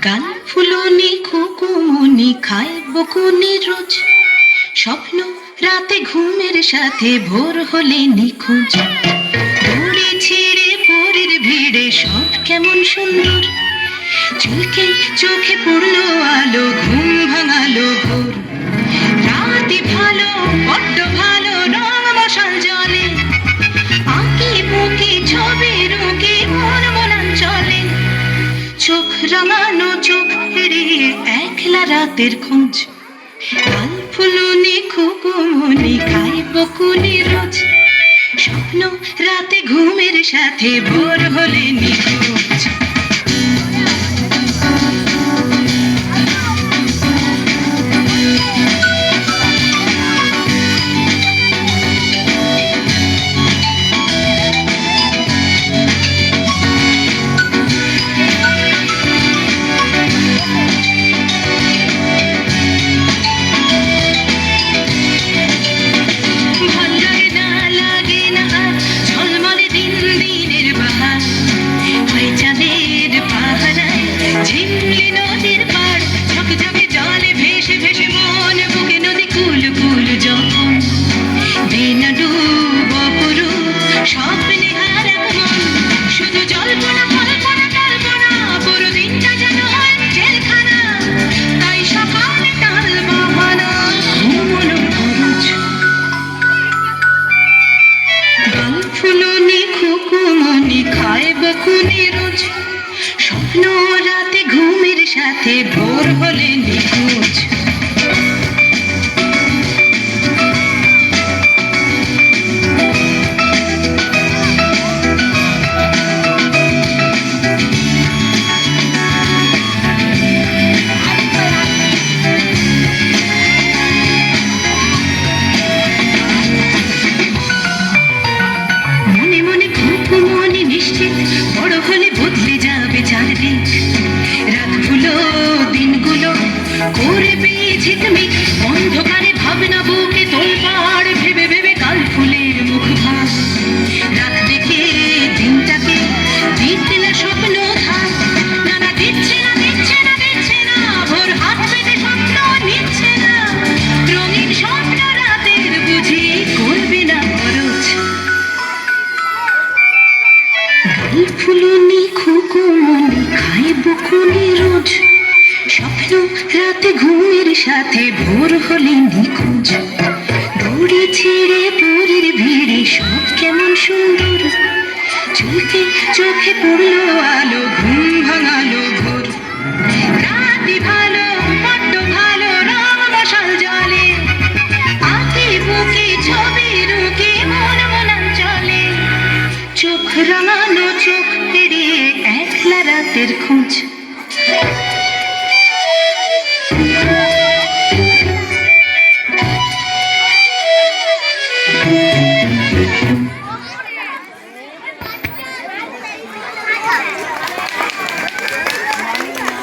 গান ফুলনি খুকুমনি খায় বকুনি রোজ, স্বপ্ন রাতে ঘুমের সাথে ভোর হলে নিখোঁজ। দড়ি ছিঁড়ে পরের ভিড়ে সব কেমন সুন্দর, চুলকে চোখে পড়লো আলো, ঘুম ভাঙালো ভোর। রাতে ভালো বড্ড ভালো, রং মশাল জলে, আঁকি বুকি ছবি রুকি মন বনান চলে। চোখ রাঙানো চোখ এড়িয়ে একলা রাতের খোঁজ, গাল ফুলুনি খুকুমনি খায় বকুনি রোজ, স্বপ্ন রাতে ঘুমের সাথে ভোর হলে নিখোঁজ। ঝিমলি নদীর পাড় ঝকঝকে জলে ভেসে ভেসে মন বুকে নদী কুল কুল যখন, দিন ডুব পুরু স্বপ্নে হারা মন, শুধু জল্পনা কল্পনা কল্পনা, পুরো দিনটা যেন হয় জেলখানা, তাই সকালে টাল বাহানা ঘুমোনো খরচ। গাল ফুলনি খুকুমনি খায় বকুনি রোজ, স্বপ্ন রাতে ঘুমের সাথে ভোর হলে নিখোঁজ। মনে মনে খুকুমনি নিশ্চিত, বড় হলে বদলে যাবে চারদিক, রাতগুলো দিনগুলো করবে ঝিকমিক, অন্ধকারে ভাবনা বুকে তোলপাড়, ভেবে ভেবে কাল ফুলের মুখ ভাস, রাত দেখে দিনটাকে দিতে না স্বপ্ন থাক, না না দিচ্ছে না দিচ্ছে না দিচ্ছে না, ভোর হাত পেতে স্বপ্ন নিচ্ছে না, রঙিন স্বপ্ন রাতের বুঝি করবে না খরচ। গাল ফুলনি খুকুমনি খায় বকুনি রোজ, স্বপ্ন রাতে ঘুমের সাথে ভোর হলে নিখোঁজ। দড়ি ছিঁড়ে পরের ভিড়ে সব কেমন সুন্দর, চোখে চোখে পড়লো আলো, ঘুম ভাঙালো ভোর। রাতে ভালো বড্ড ভালো, রং মশাল জলে, আঁকি বুকি ছবি রুকি মন মনান চলে, চোখ রাঙানো চোখ এড়িয়ে একলা রাতের খোঁজ।